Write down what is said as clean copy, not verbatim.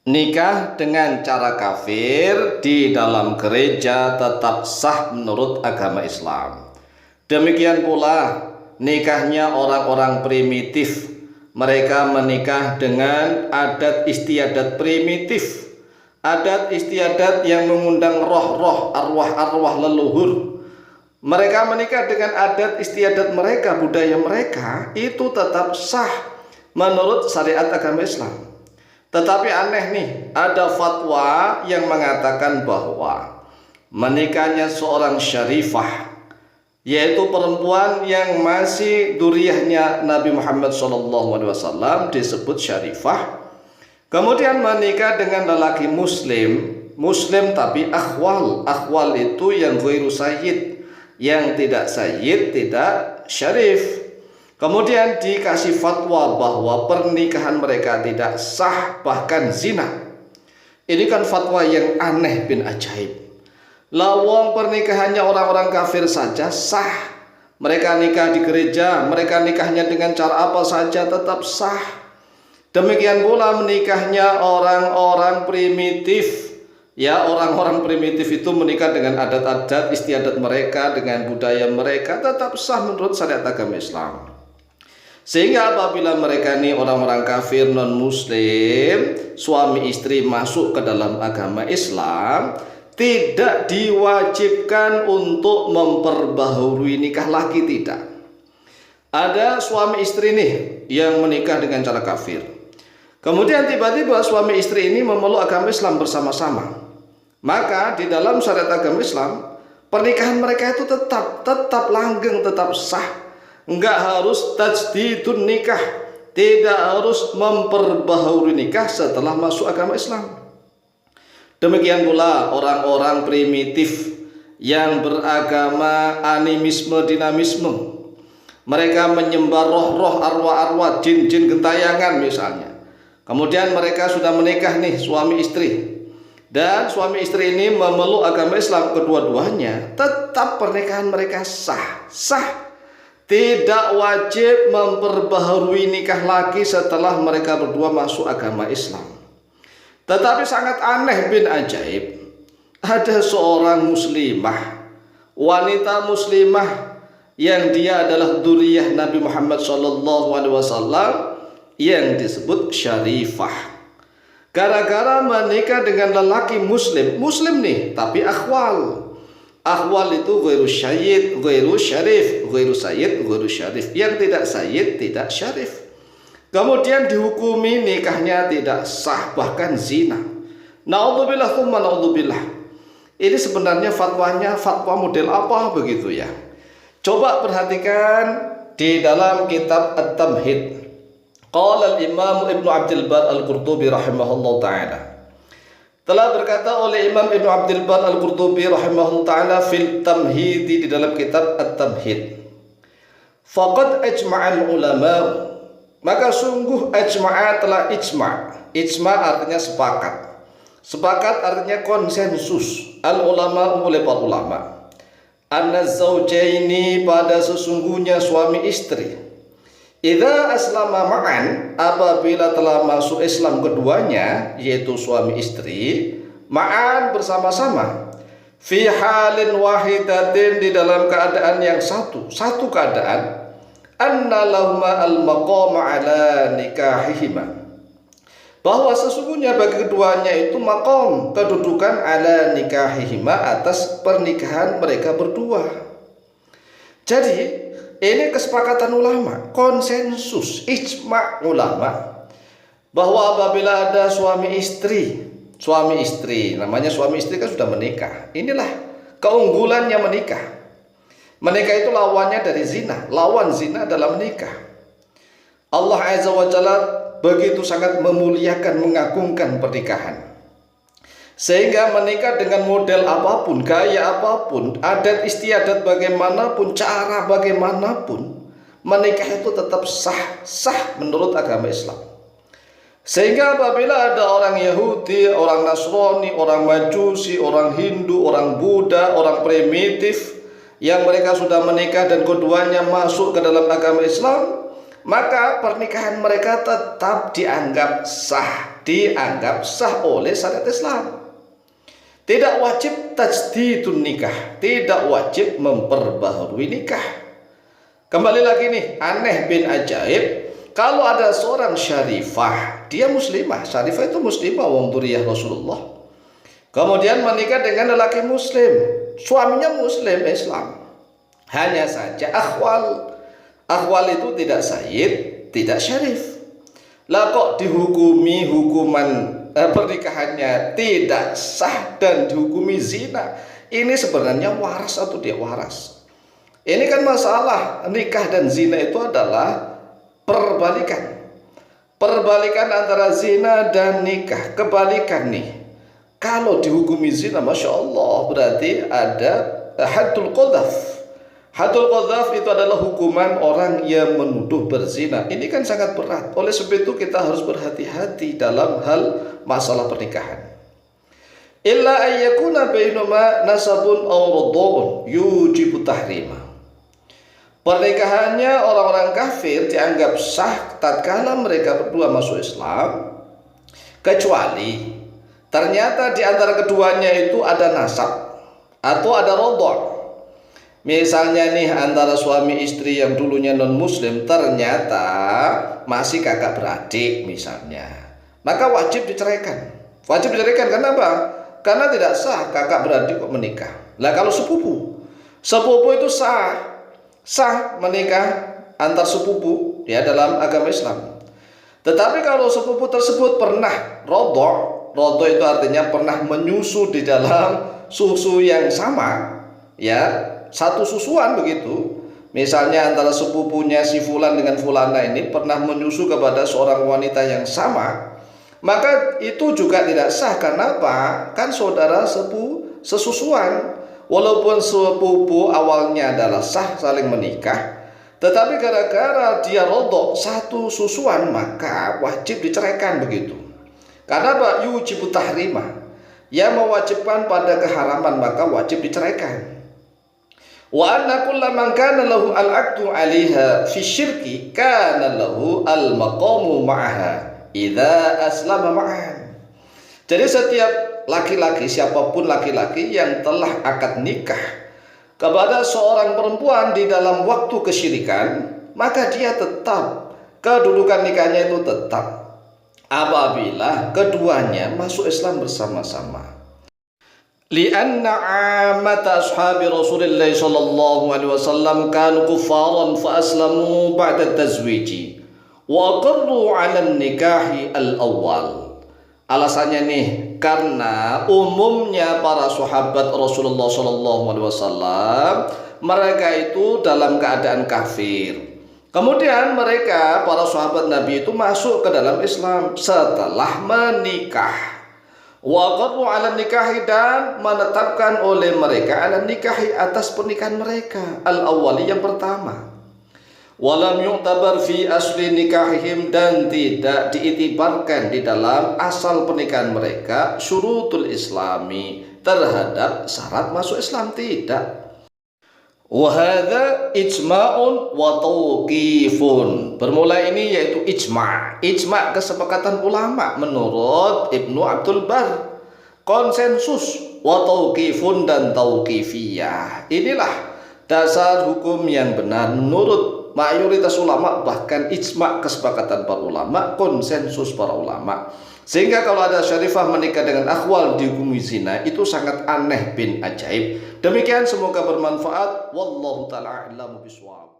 Nikah dengan cara kafir di dalam gereja tetap sah menurut agama Islam. Demikian pula nikahnya orang-orang primitif. Mereka menikah dengan adat istiadat primitif, adat istiadat yang mengundang roh-roh, arwah-arwah leluhur. Mereka menikah dengan adat istiadat mereka, budaya mereka, itu tetap sah menurut syariat agama Islam. Tetapi aneh nih, ada fatwa yang mengatakan bahwa menikahnya seorang syarifah, yaitu perempuan yang masih duriyahnya Nabi Muhammad SAW, disebut syarifah, kemudian menikah dengan lelaki muslim tapi akhwal itu yang ghairu sayyid, yang tidak sayyid, tidak syarif. Kemudian dikasih fatwa bahwa pernikahan mereka tidak sah, bahkan zina. Ini kan fatwa yang aneh bin ajaib. Lawang pernikahannya orang-orang kafir saja sah. Mereka nikah di gereja, mereka nikahnya dengan cara apa saja tetap sah. Demikian pula menikahnya orang-orang primitif. Ya, orang-orang primitif itu menikah dengan adat-adat istiadat mereka, dengan budaya mereka, tetap sah menurut syariat agama Islam. Sehingga apabila mereka ini orang-orang kafir non muslim, suami istri masuk ke dalam agama Islam, tidak diwajibkan untuk memperbaharui nikah lagi, tidak. Ada suami istri nih yang menikah dengan cara kafir. Kemudian tiba-tiba suami istri ini memeluk agama Islam bersama-sama. Maka di dalam syariat agama Islam, pernikahan mereka itu tetap langgeng, tetap sah. Enggak harus tajdidun nikah, tidak harus memperbaharui nikah setelah masuk agama Islam. Demikian pula orang-orang primitif yang beragama animisme dinamisme. Mereka menyembah roh-roh, arwah-arwah, jin-jin gentayangan misalnya. Kemudian mereka sudah menikah nih, suami istri. Dan suami istri ini memeluk agama Islam, kedua-duanya tetap pernikahan mereka sah. Tidak wajib memperbaharui nikah lagi setelah mereka berdua masuk agama Islam. Tetapi sangat aneh bin ajaib, ada seorang muslimah, wanita muslimah yang dia adalah duriyah Nabi Muhammad SAW, yang disebut syarifah. Gara-gara menikah dengan lelaki muslim nih, tapi akhwal. Akhwal itu ghairu sayyid, ghairu syarif, ghairu sayyid, ghairu syarif. Yang tidak sayyid, tidak syarif. Kemudian dihukumi nikahnya tidak sah, bahkan zina. Naudzubillah tsumma naudzubillah. Ini sebenarnya fatwanya fatwa model apa begitu ya? Coba perhatikan di dalam kitab At-Tamhid. Qala al-Imam Ibnu Abdul Bar Al-Qurtubi rahimahullah ta'ala. Telah berkata oleh Imam Ibnu Abdul Bar Al-Qurtubi rahimahullah ta'ala fil tamhidi, di dalam kitab At-Tamhid. Faqad ajma'al ulama, maka sungguh ajma'a telah ijma' artinya sepakat. Sepakat artinya konsensus. Al ulama oleh para ulama. Anna zawjaini, pada sesungguhnya suami istri. Idza aslama ma'an, apabila telah masuk Islam keduanya, yaitu suami istri, ma'an bersama-sama, fi halin wahidatin, di dalam keadaan yang satu keadaan, anna lahuma al-maqama ala nikahihima, bahwa sesungguhnya bagi keduanya itu maqam, kedudukan, ala nikahihima, atas pernikahan mereka berdua. Jadi ini kesepakatan ulama, konsensus, ijma' ulama, bahwa apabila ada suami istri, namanya suami istri kan sudah menikah. Inilah keunggulannya menikah. Menikah itu lawannya dari zina, lawan zina adalah menikah. Allah Azza wa Jalla begitu sangat memuliakan, mengagungkan pernikahan. Sehingga menikah dengan model apapun, gaya apapun, adat istiadat bagaimanapun, cara bagaimanapun, menikah itu tetap sah menurut agama Islam. Sehingga apabila ada orang Yahudi, orang Nasrani, orang Majusi, orang Hindu, orang Buddha, orang primitif yang mereka sudah menikah dan keduanya masuk ke dalam agama Islam, maka pernikahan mereka tetap dianggap sah. dianggap sah oleh syariat Islam. Tidak wajib tajdidun nikah, tidak wajib memperbaharui nikah. Kembali lagi nih, aneh bin ajaib, kalau ada seorang syarifah, dia muslimah, syarifah itu muslimah, wong duriyah Rasulullah, kemudian menikah dengan lelaki muslim, suaminya muslim Islam, hanya saja akhwal itu tidak sayyid, tidak syarif. Lah kok dihukumi hukuman pernikahannya tidak sah dan dihukumi zina? Ini sebenarnya waras atau tidak waras? Ini kan masalah nikah dan zina itu adalah perbalikan antara zina dan nikah. Kebalikan nih, kalau dihukumi zina, Masya Allah, berarti ada haddul qadhaf. Haddul qadhaf itu adalah hukuman orang yang menuduh berzina. Ini kan sangat berat. Oleh sebab itu kita harus berhati-hati dalam hal masalah pernikahan. Illa ayyakuna bainuma nasabun aw radha'un yujibu tahrima. Pernikahannya orang-orang kafir dianggap sah tatkala mereka berdua masuk Islam, kecuali ternyata di antara keduanya itu ada nasab atau ada radha'. Misalnya nih, antara suami istri yang dulunya non muslim ternyata masih kakak beradik misalnya, maka wajib diceraikan. Wajib diceraikan, kenapa? Karena tidak sah kakak beradik kok menikah. Lah kalau sepupu itu sah menikah antar sepupu ya dalam agama Islam. Tetapi kalau sepupu tersebut pernah rodho itu artinya pernah menyusu di dalam susu yang sama, ya, satu susuan begitu. Misalnya antara sepupunya si fulan dengan fulana ini pernah menyusu kepada seorang wanita yang sama, maka itu juga tidak sah. Karena apa? Kan saudara sesusuan. Walaupun sepupu awalnya adalah sah saling menikah, tetapi gara-gara dia rodok satu susuan, maka wajib diceraikan begitu. Karena apa? Yujibu tahrima, yang mewajibkan pada keharaman, maka wajib diceraikan. Wa anna kullaman kana lahu al-aqdu 'alaiha fi syirki kana lahu al-maqamu ma'aha idza aslama ma'an. Jadi setiap laki-laki, siapapun laki-laki yang telah akad nikah kepada seorang perempuan di dalam waktu kesyirikan, maka dia tetap, kedudukan nikahnya itu tetap apabila keduanya masuk Islam bersama-sama. Lianna amata ashabi Rasulullah sallallahu alaihi wasallam kanu kuffaran fa aslamu ba'da tazwiji wa aqarru 'ala nikahi al-awwal. Alasannya nih, karena umumnya para sahabat Rasulullah sallallahu alaihi wasallam mereka itu dalam keadaan kafir. Kemudian mereka, para sahabat Nabi itu masuk ke dalam Islam setelah menikah. Wa qarru 'ala nikahi, dan menetapkan oleh mereka 'ala nikahi atas pernikahan mereka al-awwali yang pertama. Walam yu'tabar fi asli nikahihim, dan tidak diitibarkan di dalam asal pernikahan mereka syurutul islami, terhadap syarat masuk Islam, tidak. Wa hadza ijma'un wa tauqifun. Bermula ini yaitu ijma' kesepakatan ulama menurut Ibnu Abdul Bar, konsensus, wa tauqifun dan tauqifiyah. Inilah dasar hukum yang benar menurut mayoritas ulama, bahkan ijma' kesepakatan para ulama, konsensus para ulama. Sehingga kalau ada syarifah menikah dengan akhwal dihukumi zina, itu sangat aneh bin ajaib. Demikian, semoga bermanfaat. Wallahu ta'ala a'lamu bishawab.